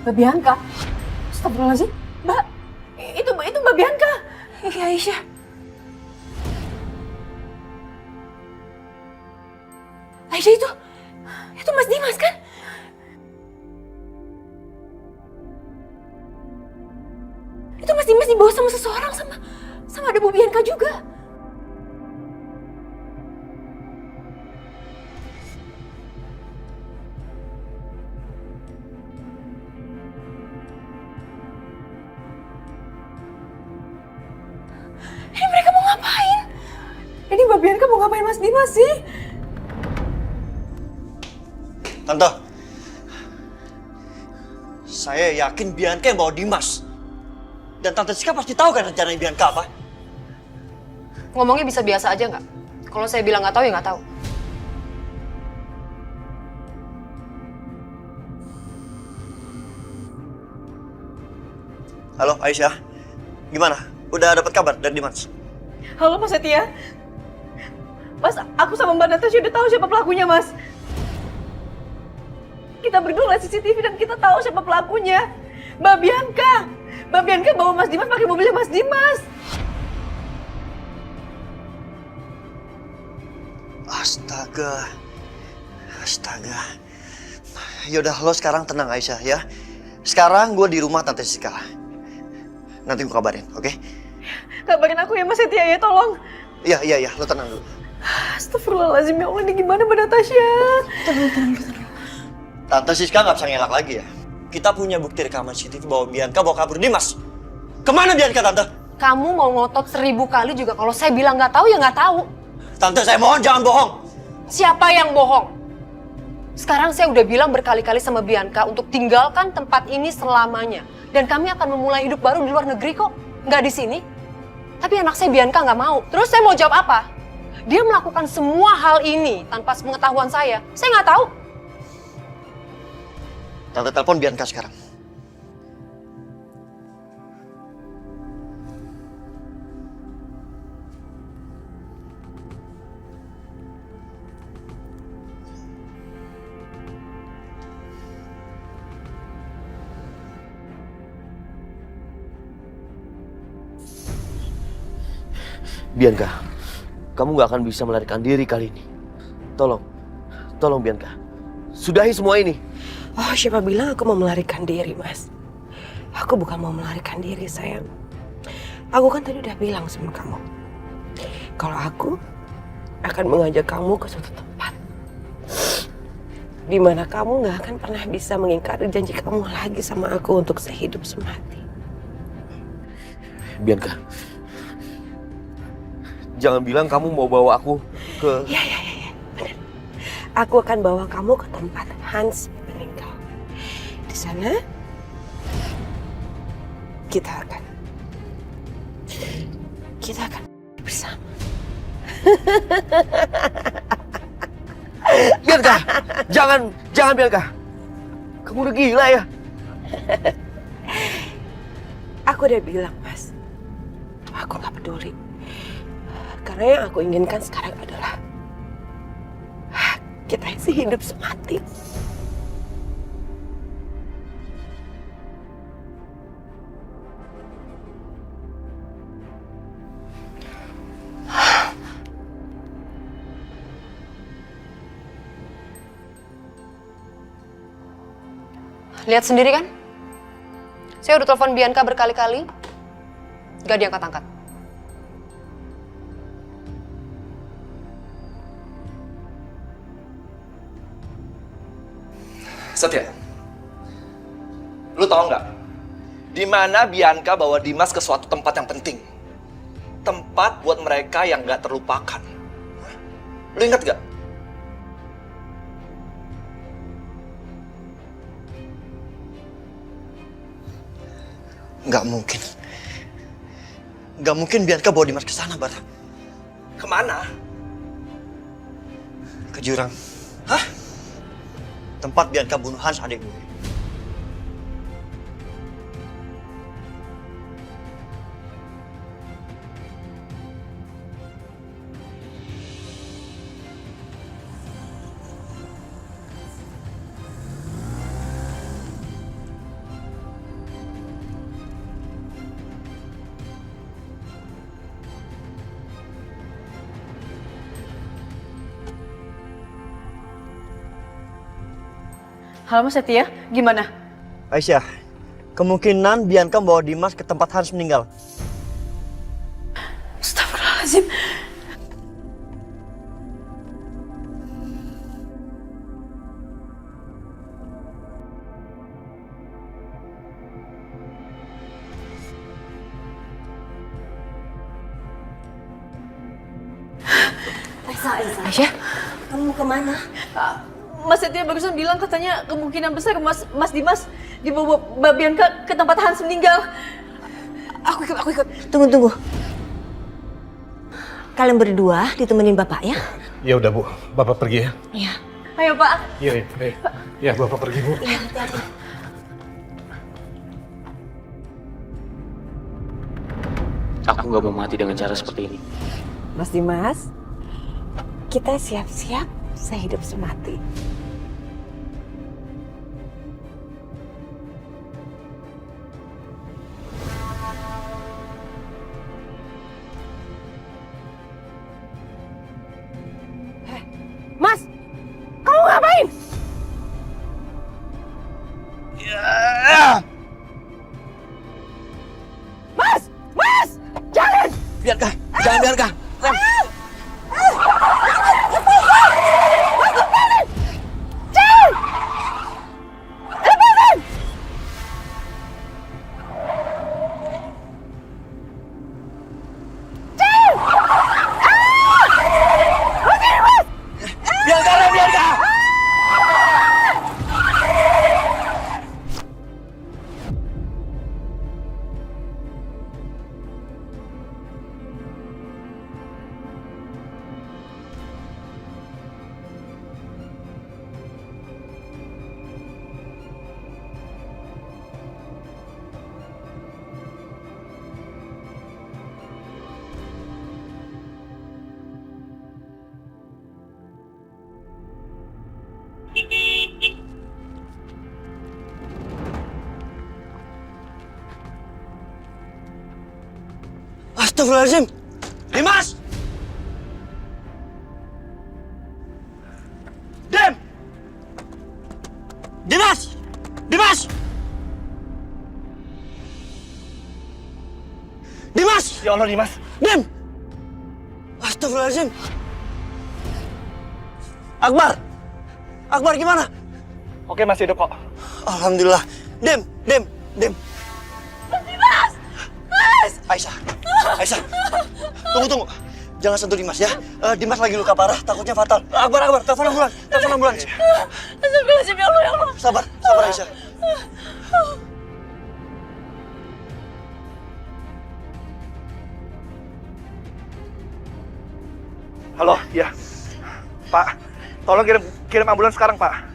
Mbak Bianca? Astagfirullahaladzim. Mbak, itu Mbak Bianca. Iya, Aisyah. Aisyah itu Mas Dimas kan? Itu Mas Dimas dibawa sama seseorang sama ada Bu Bianca juga. Ini mereka mau ngapain? Ini Mbak Bianca mau ngapain Mas Dimas sih? Tante, saya yakin Bianca yang bawa Dimas. Dan Tante Siska pasti tahu kan rencana Bianca apa? Ngomongnya bisa biasa aja nggak? Kalau saya bilang nggak tahu ya nggak tahu. Halo Aisyah, gimana? Udah dapat kabar dari Dimas? Halo Mas Setia. Mas, aku sama Mbak Natasha udah tahu siapa pelakunya, Mas. Kita berdua lihat CCTV dan kita tahu siapa pelakunya. Mbak Bianca. Mbak Bianca bawa Mas Dimas pakai mobilnya Mas Dimas. Astaga. Yaudah, lo sekarang tenang Aisyah ya. Sekarang gue di rumah Tante Siska. Nanti gue kabarin, oke? Kabarin aku ya Mas Setia ya, tolong. Iya, lo tenang dulu. Astagfirullahaladzim, ya Allah, ini gimana Mbak Natasha? Tenang. Tante Siska nggak bisa ngelak lagi ya. Kita punya bukti rekaman CCTV bahwa Bianca bawa kabur Dimas. Kemana Bianca, Tante? Kamu mau ngotot 1000 kali juga kalau saya bilang nggak tahu ya nggak tahu. Tante, saya mohon jangan bohong. Siapa yang bohong? Sekarang saya udah bilang berkali-kali sama Bianca untuk tinggalkan tempat ini selamanya. Dan kami akan memulai hidup baru di luar negeri kok. Nggak di sini. Tapi anak saya Bianca nggak mau. Terus saya mau jawab apa? Dia melakukan semua hal ini tanpa sepengetahuan saya. Saya nggak tahu. Tante telepon Bianca sekarang. Bianca, kamu gak akan bisa melarikan diri kali ini. Tolong Bianca. Sudahi semua ini. Oh, siapa bilang aku mau melarikan diri, Mas? Aku bukan mau melarikan diri, sayang. Aku kan tadi udah bilang sama kamu. Kalau aku akan mengajak kamu ke suatu tempat. Di mana kamu gak akan pernah bisa mengingkari janji kamu lagi sama aku untuk sehidup semati. Bianca, jangan bilang kamu mau bawa aku ke... Ya, benar. Aku akan bawa kamu ke tempat Hans meninggal. Di sana, kita akan bersama. Bianca, jangan Bianca. Kamu udah gila ya? Aku udah bilang, Mas. Aku gak peduli. Karena yang aku inginkan sekarang adalah kita isi hidup semati. Lihat sendiri kan? Saya udah telepon Bianca berkali-kali. Gak diangkat-angkat. Setia, lu tahu nggak di mana Bianca bawa Dimas ke suatu tempat yang penting, tempat buat mereka yang nggak terlupakan. Lu ingat nggak? Nggak mungkin. Nggak mungkin Bianca bawa Dimas ke sana, Bar. Kemana? Ke jurang. Hah? Tempat Bianca bunuh Hans adik gue. Halo Mas Setia, gimana? Aisyah, kemungkinan Bianca bawa Dimas ke tempat Hans meninggal. Astagfirullahaladzim. Aisyah, kamu kemana? Mas Setia barusan bilang katanya kemungkinan besar Mas Dimas dibawa Mbak Bianca ke tempat Hans meninggal. Aku ikut. Tunggu. Kalian berdua ditemenin bapak ya? Ya udah Bu, Bapak pergi ya. Iya. Ayo Pak. Iya. Ya Bapak pergi Bu. Iya, hati-hati. Aku nggak mau mati dengan cara seperti ini. Mas Dimas, kita siap-siap sehidup semati. Mas, kamu ngapain? Mas, jangan! Bianca, jangan Bianca. Rem. Bianca, Rem, Bianca. Astagfirullahaladzim. Dimas! Dem! Dimas! Dimas! Dimas! Ya Allah, Dimas. Dem! Astagfirullahaladzim. Akbar! Akbar gimana? Oke, masih hidup kok. Alhamdulillah. Dem! Aisyah. Tunggu. Jangan sentuh Dimas ya. Dimas lagi luka parah, takutnya fatal. Akbar, telepon ambulans. Astagfirullahaladzim, ya Allah. Sabar Aisyah. Halo, ya. Pak, tolong kirim ambulans sekarang, Pak.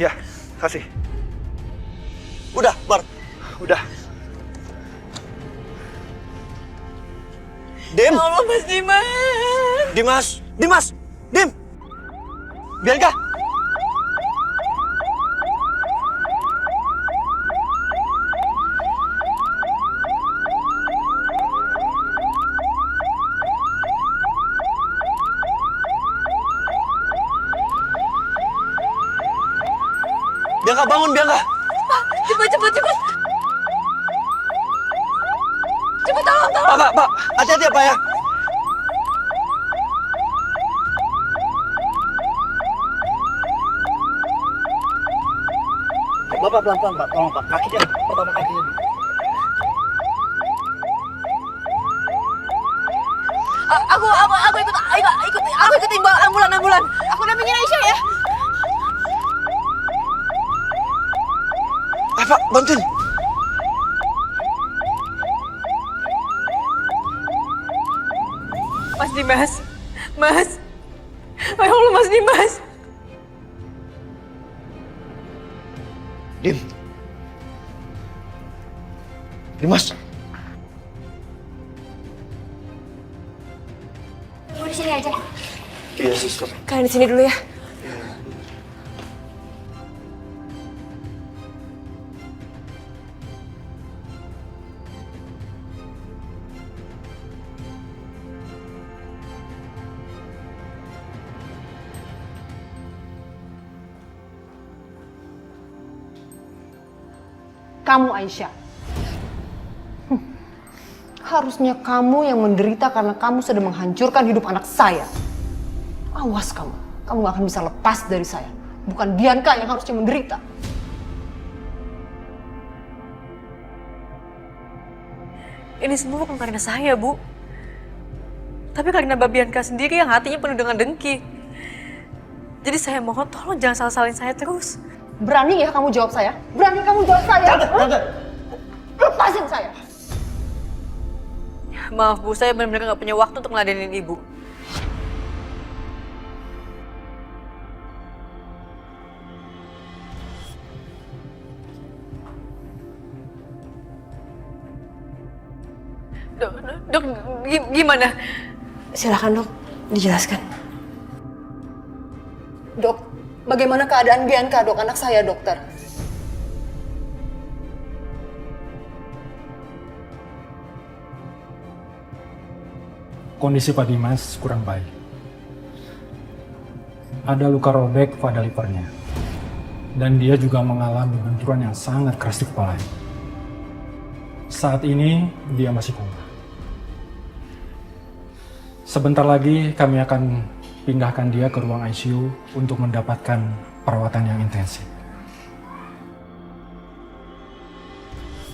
Ya, kasih. Udah, Bar. Udah. Dem! Ya Allah, Mas Dimas. Dimas! Dem! Bianca! Bianca, bangun, Bianca! Cepat. Cepat tolong. Pak, hati-hati ya, Pak ya. Bapak pelan-pelan, Pak. Tolong, Pak. Kakinya, pertama kakinya. Aku ikut imbal ambulan. Aku namanya Aisyah ya. Pak, bantuin. Mas Dimas. Ya Allah, Mas Dimas. Dimas. Mau di sini aja. Iya, suster. Kalian di sini dulu ya. kamu, Aisyah. Harusnya kamu yang menderita karena kamu sudah menghancurkan hidup anak saya. Awas kamu gak akan bisa lepas dari saya. Bukan Bianca yang harusnya menderita. Ini semua bukan karena saya, Bu. Tapi karena Mbak Bianca sendiri yang hatinya penuh dengan dengki. Jadi saya mohon tolong jangan salah-salahin saya terus. Berani ya kamu jawab saya? Berani kamu jawab saya? Lepasin saya! Maaf, Bu. Saya benar-benar gak punya waktu untuk ngeladenin Ibu. Dok, gimana? Silakan dok, dijelaskan. Dok, bagaimana keadaan Bianca, dok? Anak saya, dokter. Kondisi Pak Dimas kurang baik. Ada luka robek pada livernya. Dan dia juga mengalami benturan yang sangat keras di kepalanya. Saat ini dia masih koma. Sebentar lagi kami akan pindahkan dia ke ruang ICU untuk mendapatkan perawatan yang intensif.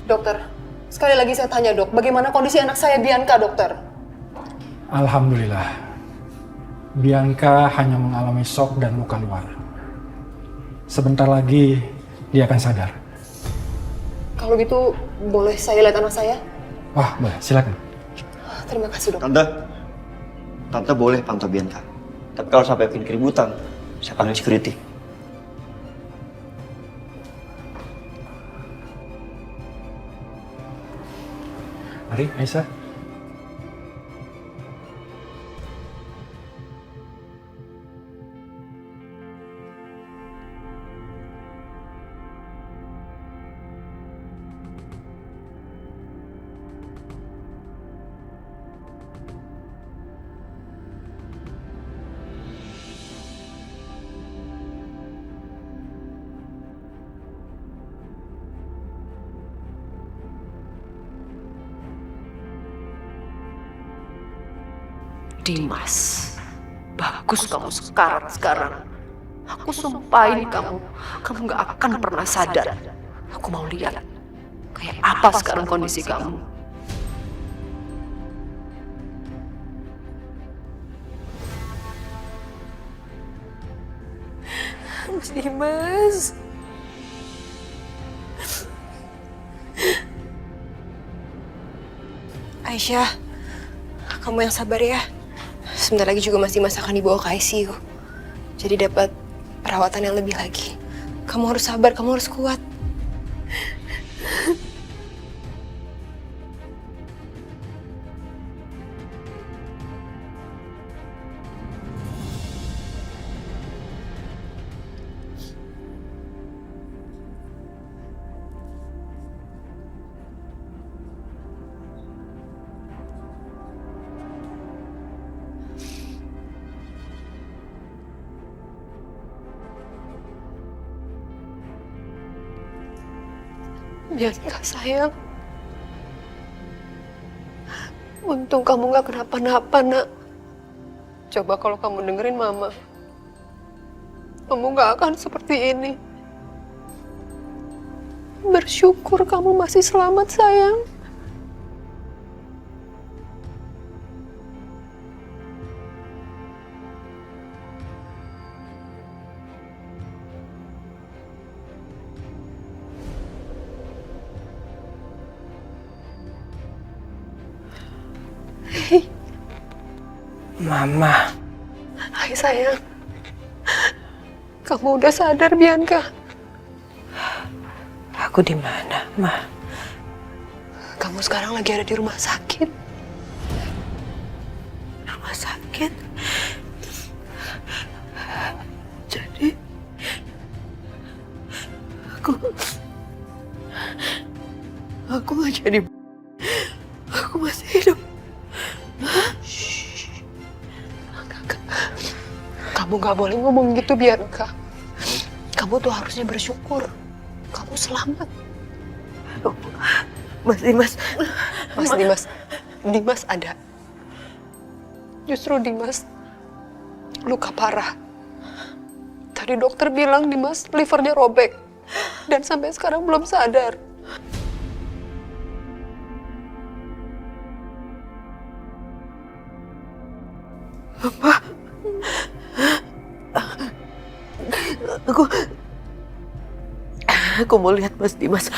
Dokter, sekali lagi saya tanya dok, bagaimana kondisi anak saya Bianca, dokter? Alhamdulillah, Bianca hanya mengalami shock dan luka luar. Sebentar lagi dia akan sadar. Kalau gitu, boleh saya lihat anak saya? Wah, boleh, silakan. Terima kasih dok. Tante boleh pantau Bianca. Tapi kalau sampai bikin keributan, saya panggil security. Mari, Aisyah. Dimas, bagus kamu sekarang. Aku sumpahin kamu gak akan pernah sadar. Aku mau lihat kayak apa sekarang kondisi kamu. Mas Dimas. Aisyah, kamu yang sabar ya. Sebentar lagi juga Mas Dimas akan dibawa ke ICU. Jadi dapat perawatan yang lebih lagi. Kamu harus sabar, kamu harus kuat. Bianca sayang, untung kamu gak kenapa-napa nak. Coba kalau kamu dengerin mama, kamu gak akan seperti ini. Bersyukur kamu masih selamat sayang. Mama. Hai sayang. Kamu udah sadar Bianca? Aku di mana, Ma? Kamu sekarang lagi ada di rumah sakit. Rumah sakit? Jadi aku gak jadi. Aku masih hidup. Kamu gak boleh ngomong gitu, Bianca. Kamu tuh harusnya bersyukur. Kamu selamat. Mas Dimas. Mas Dimas, Dimas ada. Justru Dimas luka parah. Tadi dokter bilang Dimas livernya robek dan sampai sekarang belum sadar. Aku mau lihat Mas Dimas.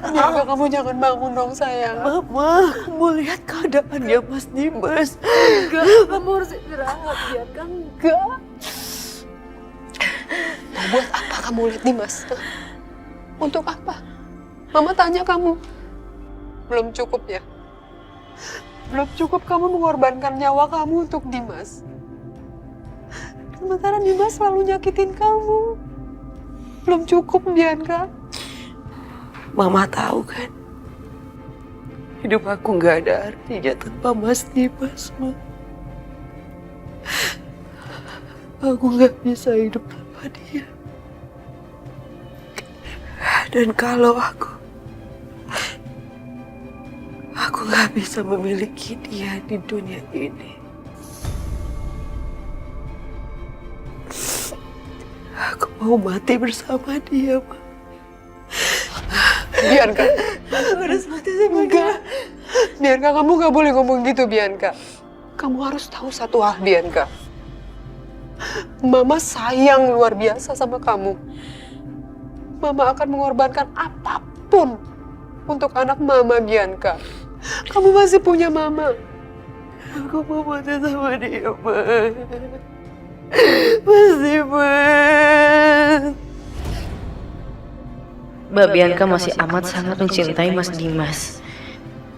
Bianca, kamu jangan bangun dong sayang. Mama, aku mau lihat keadaannya Mas Dimas. Enggak, kamu harus istirahat Bianca. Enggak. Mau buat apa kamu lihat Dimas? Untuk apa? Mama tanya kamu. Belum cukup ya? Belum cukup kamu mengorbankan nyawa kamu untuk Dimas. Sementara Dimas selalu nyakitin kamu. Belum cukup, Bianca. Mama tahu kan, hidup aku nggak ada artinya tanpa Mas Dimas, Ma. Aku nggak bisa hidup tanpa dia. Dan kalau aku nggak bisa memiliki dia di dunia ini, aku mau mati bersama dia, Ma. Bianca. Aku harus mati sama dia. Bianca, kamu gak boleh ngomong gitu, Bianca. Kamu harus tahu satu hal, Bianca. Mama sayang luar biasa sama kamu. Mama akan mengorbankan apapun untuk anak Mama, Bianca. Kamu masih punya Mama. Aku mau mati sama dia, Ma. Mas Dimas. Mbak Bianca masih amat sangat mencintai Mas Dimas.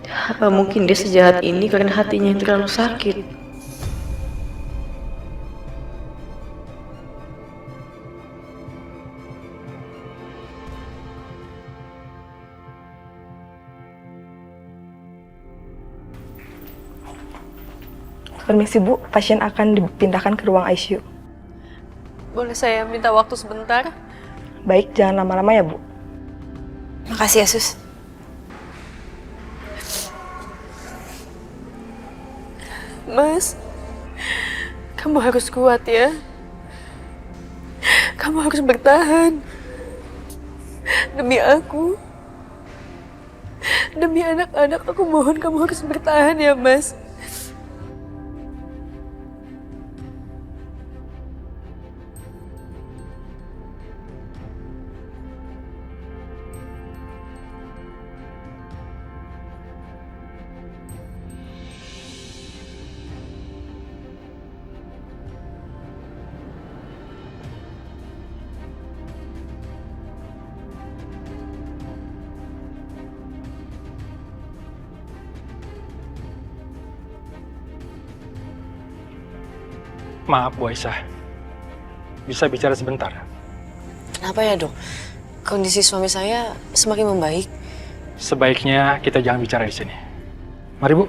Apa mungkin dia sejahat ini karena hatinya yang terlalu sakit? Permisi Bu, pasien akan dipindahkan ke ruang ICU. Boleh saya minta waktu sebentar? Baik, jangan lama-lama ya Bu. Makasih ya Sus. Mas, kamu harus kuat ya. Kamu harus bertahan. Demi aku. Demi anak-anak, aku mohon kamu harus bertahan ya, Mas. Maaf Bu Aisyah, bisa bicara sebentar? Kenapa ya dok? Kondisi suami saya semakin membaik. Sebaiknya kita jangan bicara di sini. Mari Bu.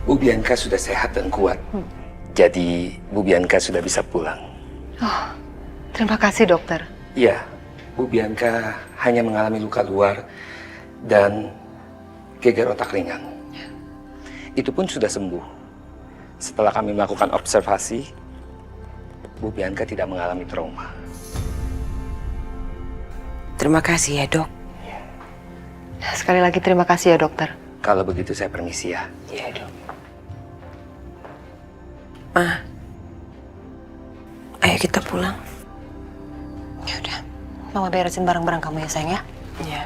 Bu Bianca sudah sehat dan kuat. Jadi Bu Bianca sudah bisa pulang. Oh, terima kasih dokter. Iya, Bu Bianca hanya mengalami luka luar dan geger otak ringan. Itu pun sudah sembuh. Setelah kami melakukan observasi, Bu Bianca tidak mengalami trauma. Terima kasih ya dok. Sekali lagi terima kasih ya dokter. Kalau begitu saya permisi ya. Iya dok. Ma, ayo kita pulang. Ya udah, Mama beresin barang-barang kamu ya sayang ya. Iya.